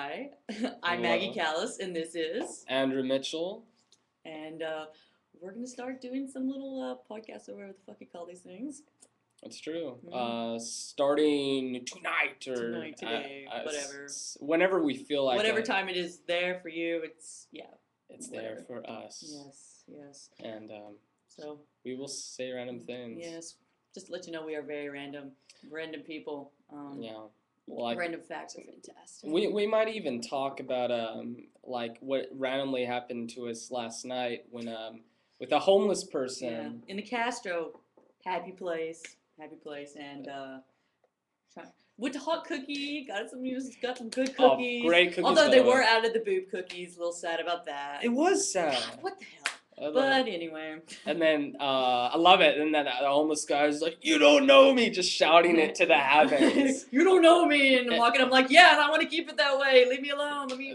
Hi, I'm Maggie Hello. Callis, and this is, Andrew Mitchell. and we're gonna start doing some little podcasts or whatever the fuck you call these things That's true. mm. Starting tonight or Tonight, today, whatever, whenever we feel like whatever it, time it is there for you. It's it's there whatever. for us. Yes. And So we will say random things. yes, just to let you know we are very random people. Yeah. Like Random facts are fantastic. we might even talk about like what randomly happened to us last night when with a homeless person. In the Castro, happy place, and went to Hot Cookie, got some good Oh, cookies. great cookies. Although by they the way. were out of the boob cookies, a little sad about that. It was sad. What the hell? But But anyway. And then I love it. And then the homeless guy is like, "You don't know me," just shouting it to the heavens. You don't know me, and I'm walking. I'm like, yeah, and I want to keep it that way. Leave me alone. Let me.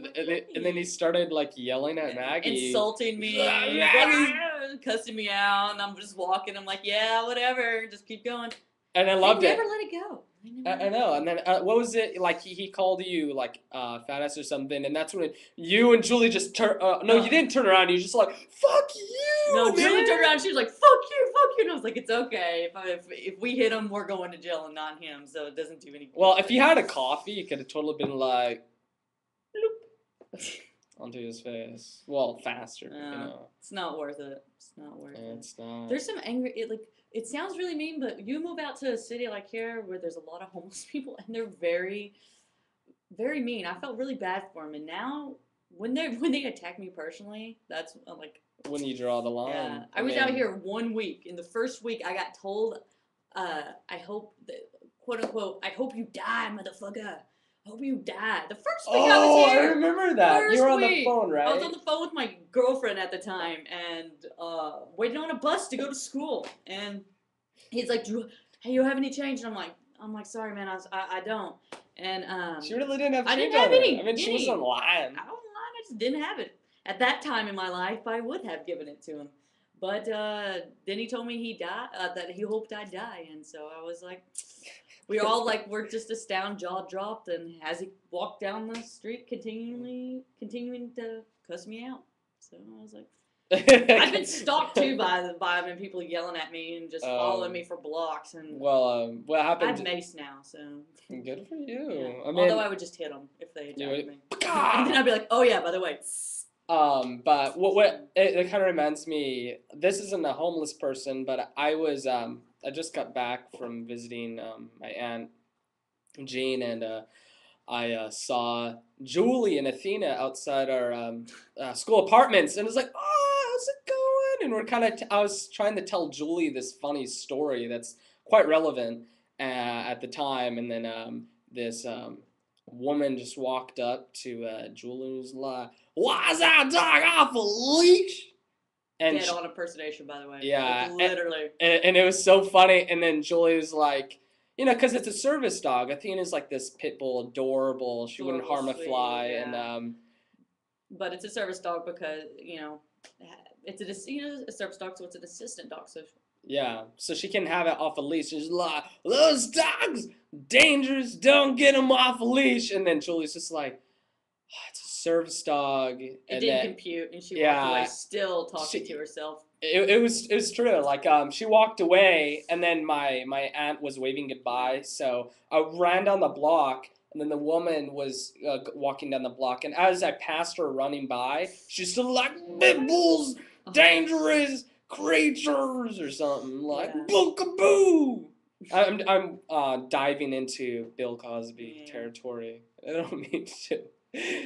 And then he started like yelling at Maggie, insulting me, cussing me out, and I'm just walking. I'm like, yeah, whatever, just keep going. And I loved they it. never let it go. I know. And then what was it like? He called you like fat ass or something, and that's when you and Julie just turn. No, you didn't turn around. You just like, fuck you. No, man. Julie turned around. She was like, fuck you. And I was like, it's okay. If we hit him, we're going to jail and not him. So it doesn't do any good. Well, if you had a coffee, you could have totally been like, bloop, onto his face. Well, faster. You know. It's not worth it. It's not worth it. It's not. There's some angry. It sounds really mean, but you move out to a city like here where there's a lot of homeless people, and they're very, very mean. I felt really bad for them, and now when they attack me personally, that's like when you draw the line. Yeah, I was out here 1 week. In the first week, I got told, I hope that, quote unquote, I hope you die, motherfucker. I hope you die. The first week I was here. I remember that. You were on the phone, right? I was on the phone with my girlfriend at the time and waiting on a bus to go to school. And he's like, hey, you have any change? And I'm like, sorry, man, I don't. And she really didn't have change. I didn't have any. I mean, she wasn't lying. I wasn't lying. I just didn't have it. At that time in my life, I would have given it to him. But then he told me he died, that he hoped I'd die. And so I was like, we all like, we're just astounded, jaw dropped. And as he walked down the street, continuing to cuss me out. So I was like, I've been stalked too by them and people yelling at me and just following me for blocks. And well, what happened? I have mace now, so good for you. Yeah. I mean, although I would just hit them if they attacked me. And then I'd be like, oh yeah, by the way. But what it kind of reminds me. This isn't a homeless person, but I was I just got back from visiting my aunt Jean, and I saw Julie and Athena outside our school apartments, and it was like, oh, how's it going? And we're kind of I was trying to tell Julie this funny story that's quite relevant at the time, and then this woman just walked up to Julie and was like, why is that dog off a leash? And dead on impersonation, by the way. Yeah, like, literally. And it was so funny. And then Julie was like, you know, because it's a service dog. Athena's like this pit bull, adorable. She wouldn't harm a fly, yeah. and but it's a service dog because it's a service dog, so it's an assistant dog. So yeah, so she can have it off a leash. She's like, those dogs dangerous. Don't get them off a leash. And then Julie's just like, oh, it's a service dog. It didn't compute, and she walked away still talking to herself. It was true. Like she walked away, and then my aunt was waving goodbye. So I ran down the block, and then the woman was walking down the block. And as I passed her running by, she's still like, pit bulls, dangerous creatures, or something like bookaboo. I'm diving into Bill Cosby territory. I don't mean to.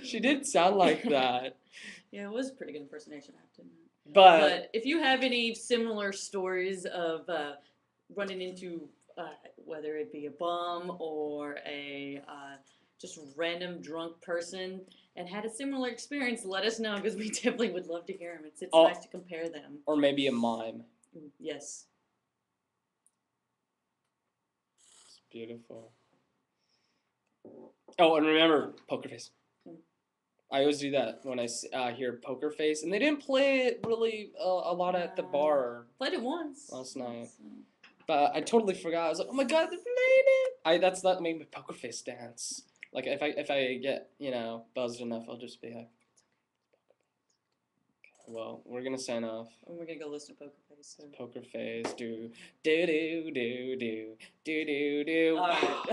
She did sound like that. Yeah, it was a pretty good impersonation, I have to admit. But if you have any similar stories of running into, whether it be a bum or a just random drunk person and had a similar experience, let us know because we definitely would love to hear them. It's nice to compare them. Or maybe a mime. Yes. It's beautiful. Oh, and remember, Poker Face. I always do that when I hear Poker Face, and they didn't play it really a lot at the bar. Played it once last night, but I totally forgot. I was like, oh my god, they played it! That's not made my Poker Face dance. Like if I get buzzed enough, I'll just be like, well, we're gonna sign off. And we're gonna go listen to Poker Face. So. Poker Face, do do do do do do do do. All right.